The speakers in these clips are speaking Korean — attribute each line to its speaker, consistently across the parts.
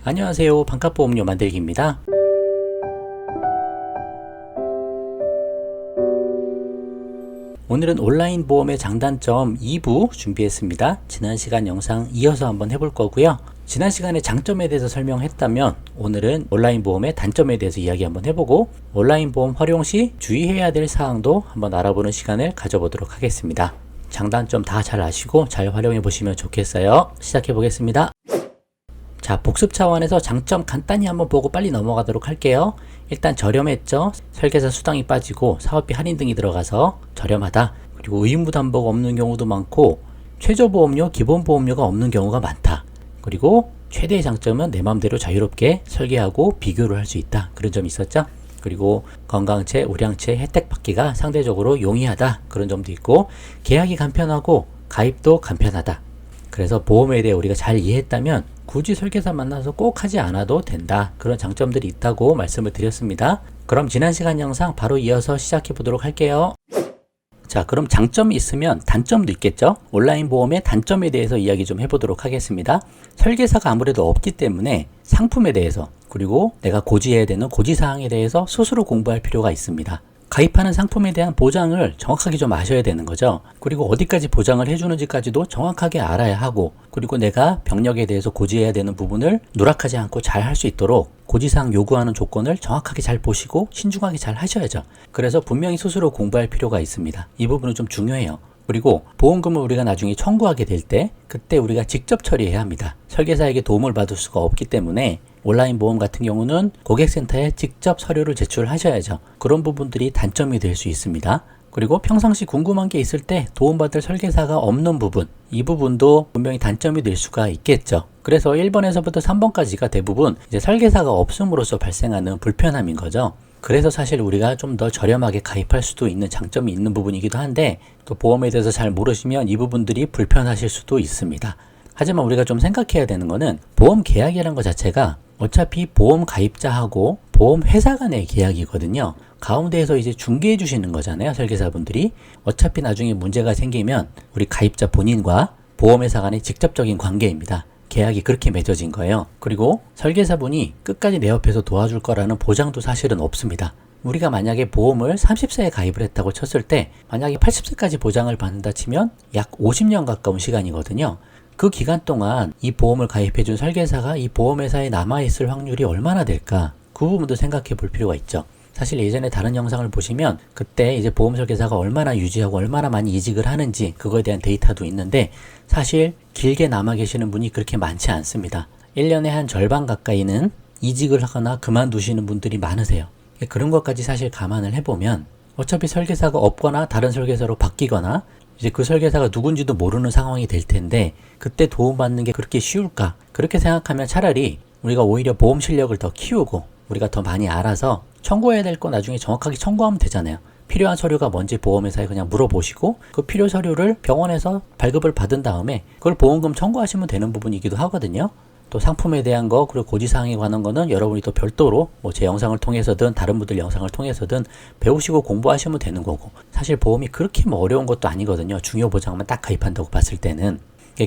Speaker 1: 안녕하세요. 반값보험료 만들기입니다. 오늘은 온라인 보험의 장단점 2부 준비했습니다. 지난 시간 영상 이어서 한번 해볼 거고요. 지난 시간에 장점에 대해서 설명했다면 오늘은 온라인 보험의 단점에 대해서 이야기 한번 해보고 온라인 보험 활용 시 주의해야 될 사항도 한번 알아보는 시간을 가져보도록 하겠습니다. 장단점 다 잘 아시고 잘 활용해 보시면 좋겠어요. 시작해 보겠습니다. 자, 복습 차원에서 장점 간단히 한번 보고 빨리 넘어가도록 할게요. 일단 저렴했죠. 설계사 수당이 빠지고 사업비 할인 등이 들어가서 저렴하다. 그리고 의무담보가 없는 경우도 많고 최저보험료, 기본보험료가 없는 경우가 많다. 그리고 최대의 장점은 내 마음대로 자유롭게 설계하고 비교를 할 수 있다. 그런 점이 있었죠. 그리고 건강체, 우량체 혜택 받기가 상대적으로 용이하다. 그런 점도 있고 계약이 간편하고 가입도 간편하다. 그래서 보험에 대해 우리가 잘 이해했다면 굳이 설계사 만나서 꼭 하지 않아도 된다. 그런 장점들이 있다고 말씀을 드렸습니다. 그럼 지난 시간 영상 바로 이어서 시작해 보도록 할게요. 자, 그럼 장점이 있으면 단점도 있겠죠? 온라인 보험의 단점에 대해서 이야기 좀 해보도록 하겠습니다. 설계사가 아무래도 없기 때문에 상품에 대해서 그리고 내가 고지해야 되는 고지사항에 대해서 스스로 공부할 필요가 있습니다. 가입하는 상품에 대한 보장을 정확하게 좀 아셔야 되는 거죠. 그리고 어디까지 보장을 해주는지까지도 정확하게 알아야 하고 그리고 내가 병력에 대해서 고지해야 되는 부분을 누락하지 않고 잘 할 수 있도록 고지사항 요구하는 조건을 정확하게 잘 보시고 신중하게 잘 하셔야죠. 그래서 분명히 스스로 공부할 필요가 있습니다. 이 부분은 좀 중요해요. 그리고 보험금을 우리가 나중에 청구하게 될 때 그때 우리가 직접 처리해야 합니다. 설계사에게 도움을 받을 수가 없기 때문에 온라인 보험 같은 경우는 고객센터에 직접 서류를 제출하셔야죠. 그런 부분들이 단점이 될 수 있습니다. 그리고 평상시 궁금한 게 있을 때 도움받을 설계사가 없는 부분, 이 부분도 분명히 단점이 될 수가 있겠죠. 그래서 1번에서부터 3번까지가 대부분 이제 설계사가 없음으로써 발생하는 불편함인 거죠. 그래서 사실 우리가 좀 더 저렴하게 가입할 수도 있는 장점이 있는 부분이기도 한데 또 보험에 대해서 잘 모르시면 이 부분들이 불편하실 수도 있습니다. 하지만 우리가 좀 생각해야 되는 거는 보험 계약이라는 것 자체가 어차피 보험 가입자하고 보험 회사 간의 계약이거든요. 가운데에서 이제 중개해 주시는 거잖아요. 설계사분들이. 어차피 나중에 문제가 생기면 우리 가입자 본인과 보험회사 간의 직접적인 관계입니다. 계약이 그렇게 맺어진 거예요. 그리고 설계사분이 끝까지 내 옆에서 도와줄 거라는 보장도 사실은 없습니다. 우리가 만약에 보험을 30세에 가입을 했다고 쳤을 때 만약에 80세까지 보장을 받는다 치면 약 50년 가까운 시간이거든요. 그 기간 동안 이 보험을 가입해준 설계사가 이 보험회사에 남아있을 확률이 얼마나 될까? 그 부분도 생각해 볼 필요가 있죠. 사실 예전에 다른 영상을 보시면 그때 이제 보험 설계사가 얼마나 유지하고 얼마나 많이 이직을 하는지 그거에 대한 데이터도 있는데 사실 길게 남아 계시는 분이 그렇게 많지 않습니다. 1년에 한 절반 가까이는 이직을 하거나 그만두시는 분들이 많으세요. 그런 것까지 사실 감안을 해보면 어차피 설계사가 없거나 다른 설계사로 바뀌거나 이제 그 설계사가 누군지도 모르는 상황이 될 텐데 그때 도움받는 게 그렇게 쉬울까? 그렇게 생각하면 차라리 우리가 오히려 보험 실력을 더 키우고 우리가 더 많이 알아서 청구해야 될 거 나중에 정확하게 청구하면 되잖아요. 필요한 서류가 뭔지 보험회사에 그냥 물어보시고 그 필요 서류를 병원에서 발급을 받은 다음에 그걸 보험금 청구하시면 되는 부분이기도 하거든요. 또 상품에 대한 거 그리고 고지사항에 관한 거는 여러분이 또 별도로 뭐 제 영상을 통해서든 다른 분들 영상을 통해서든 배우시고 공부하시면 되는 거고 사실 보험이 그렇게 뭐 어려운 것도 아니거든요. 중요 보장만 딱 가입한다고 봤을 때는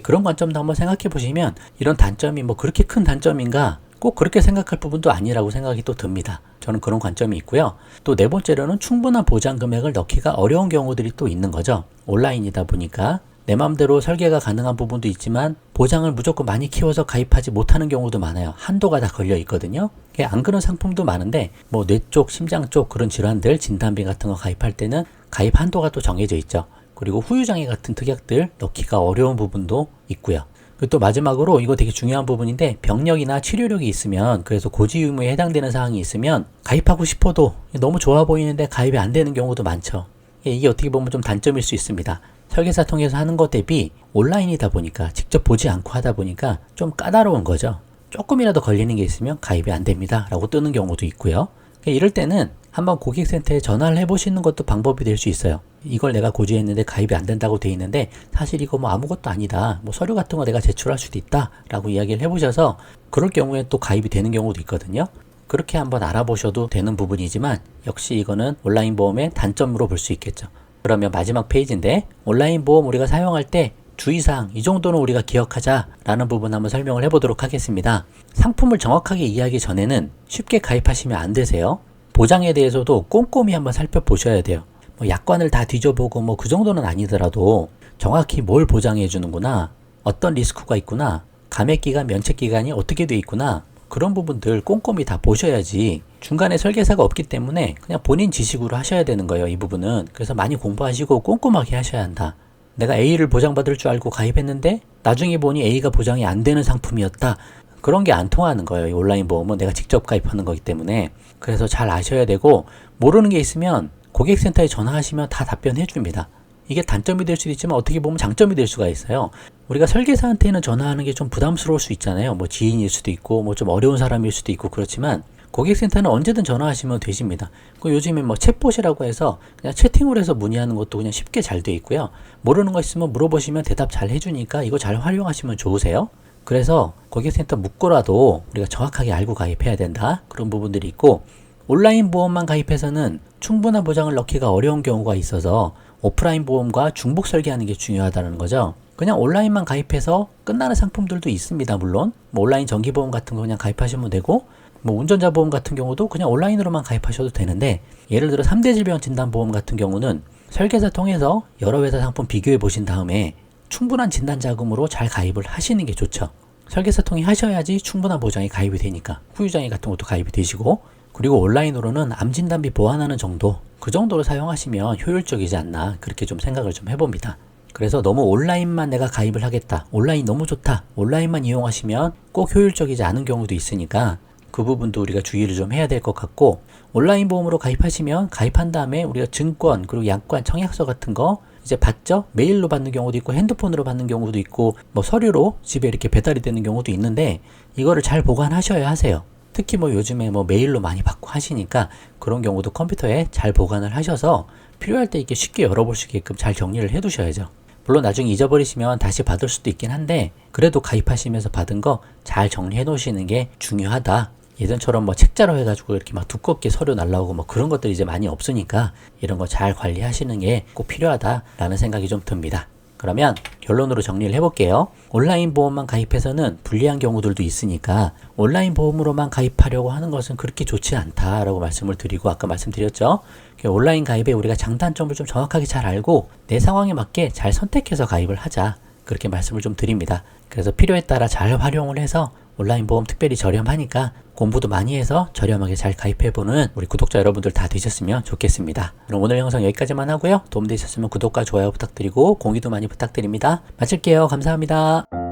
Speaker 1: 그런 관점도 한번 생각해 보시면 이런 단점이 뭐 그렇게 큰 단점인가 꼭 그렇게 생각할 부분도 아니라고 생각이 또 듭니다. 저는 그런 관점이 있고요. 또 네 번째로는 충분한 보장 금액을 넣기가 어려운 경우들이 또 있는 거죠. 온라인이다 보니까 내 마음대로 설계가 가능한 부분도 있지만 보장을 무조건 많이 키워서 가입하지 못하는 경우도 많아요. 한도가 다 걸려 있거든요. 안 그런 상품도 많은데 뭐 뇌 쪽, 심장 쪽 그런 질환들 진단비 같은 거 가입할 때는 가입 한도가 또 정해져 있죠. 그리고 후유장애 같은 특약들 넣기가 어려운 부분도 있고요. 그리고 또 마지막으로 이거 되게 중요한 부분인데 병력이나 치료력이 있으면 그래서 고지 의무에 해당되는 사항이 있으면 가입하고 싶어도 너무 좋아 보이는데 가입이 안 되는 경우도 많죠. 이게 어떻게 보면 좀 단점일 수 있습니다. 설계사 통해서 하는 것 대비 온라인이다 보니까 직접 보지 않고 하다 보니까 좀 까다로운 거죠. 조금이라도 걸리는 게 있으면 가입이 안 됩니다 라고 뜨는 경우도 있고요. 이럴 때는 한번 고객센터에 전화를 해보시는 것도 방법이 될 수 있어요. 이걸 내가 고지했는데 가입이 안 된다고 돼 있는데 사실 이거 뭐 아무것도 아니다. 뭐 서류 같은 거 내가 제출할 수도 있다 라고 이야기를 해보셔서 그럴 경우에 또 가입이 되는 경우도 있거든요. 그렇게 한번 알아보셔도 되는 부분이지만 역시 이거는 온라인 보험의 단점으로 볼 수 있겠죠. 그러면 마지막 페이지인데 온라인 보험 우리가 사용할 때 주의사항 이 정도는 우리가 기억하자라는 부분 한번 설명을 해보도록 하겠습니다. 상품을 정확하게 이해하기 전에는 쉽게 가입하시면 안 되세요. 보장에 대해서도 꼼꼼히 한번 살펴보셔야 돼요. 뭐 약관을 다 뒤져보고 뭐 그 정도는 아니더라도 정확히 뭘 보장해 주는구나, 어떤 리스크가 있구나, 감액기간, 면책기간이 어떻게 돼 있구나, 그런 부분들 꼼꼼히 다 보셔야지 중간에 설계사가 없기 때문에 그냥 본인 지식으로 하셔야 되는 거예요. 이 부분은. 그래서 많이 공부하시고 꼼꼼하게 하셔야 한다. 내가 A를 보장받을 줄 알고 가입했는데 나중에 보니 A가 보장이 안 되는 상품이었다. 그런 게 안 통하는 거예요. 이 온라인 보험은 내가 직접 가입하는 거기 때문에. 그래서 잘 아셔야 되고, 모르는 게 있으면 고객센터에 전화하시면 다 답변해 줍니다. 이게 단점이 될 수도 있지만 어떻게 보면 장점이 될 수가 있어요. 우리가 설계사한테는 전화하는 게 좀 부담스러울 수 있잖아요. 뭐 지인일 수도 있고 뭐 좀 어려운 사람일 수도 있고 그렇지만 고객센터는 언제든 전화하시면 되십니다. 요즘에 뭐 챗봇이라고 해서 그냥 채팅을 해서 문의하는 것도 그냥 쉽게 잘 돼 있고요. 모르는 거 있으면 물어보시면 대답 잘 해주니까 이거 잘 활용하시면 좋으세요. 그래서 고객센터 묻고라도 우리가 정확하게 알고 가입해야 된다. 그런 부분들이 있고, 온라인 보험만 가입해서는 충분한 보장을 넣기가 어려운 경우가 있어서 오프라인 보험과 중복 설계하는 게 중요하다는 거죠. 그냥 온라인만 가입해서 끝나는 상품들도 있습니다. 물론 뭐 온라인 정기보험 같은 거 그냥 가입하시면 되고, 뭐 운전자 보험 같은 경우도 그냥 온라인으로만 가입하셔도 되는데, 예를 들어 3대 질병 진단 보험 같은 경우는 설계사 통해서 여러 회사 상품 비교해 보신 다음에 충분한 진단 자금으로 잘 가입을 하시는 게 좋죠. 설계사 통해 하셔야지 충분한 보장이 가입이 되니까 후유장애 같은 것도 가입이 되시고, 그리고 온라인으로는 암 진단비 보완하는 정도, 그 정도로 사용하시면 효율적이지 않나, 그렇게 좀 생각을 좀 해봅니다. 그래서 너무 온라인만 내가 가입을 하겠다, 온라인 너무 좋다, 온라인만 이용하시면 꼭 효율적이지 않은 경우도 있으니까 그 부분도 우리가 주의를 좀 해야 될 것 같고, 온라인 보험으로 가입하시면 가입한 다음에 우리가 증권 그리고 약관 청약서 같은 거 이제 받죠? 메일로 받는 경우도 있고 핸드폰으로 받는 경우도 있고 뭐 서류로 집에 이렇게 배달이 되는 경우도 있는데, 이거를 잘 보관하셔야 하세요. 특히 뭐 요즘에 뭐 메일로 많이 받고 하시니까 그런 경우도 컴퓨터에 잘 보관을 하셔서 필요할 때 이렇게 쉽게 열어볼 수 있게끔 잘 정리를 해 두셔야죠. 물론 나중에 잊어버리시면 다시 받을 수도 있긴 한데, 그래도 가입하시면서 받은 거 잘 정리해 놓으시는 게 중요하다. 예전처럼 뭐 책자로 해가지고 이렇게 막 두껍게 서류 날라오고 뭐 그런 것들이 이제 많이 없으니까 이런 거 잘 관리하시는 게 꼭 필요하다라는 생각이 좀 듭니다. 그러면 결론으로 정리를 해볼게요. 온라인 보험만 가입해서는 불리한 경우들도 있으니까 온라인 보험으로만 가입하려고 하는 것은 그렇게 좋지 않다라고 말씀을 드리고, 아까 말씀드렸죠. 온라인 가입에 우리가 장단점을 좀 정확하게 잘 알고 내 상황에 맞게 잘 선택해서 가입을 하자, 그렇게 말씀을 좀 드립니다. 그래서 필요에 따라 잘 활용을 해서 온라인 보험 특별히 저렴하니까 공부도 많이 해서 저렴하게 잘 가입해보는 우리 구독자 여러분들 다 되셨으면 좋겠습니다. 그럼 오늘 영상 여기까지만 하고요. 도움되셨으면 구독과 좋아요 부탁드리고 공유도 많이 부탁드립니다. 마칠게요. 감사합니다.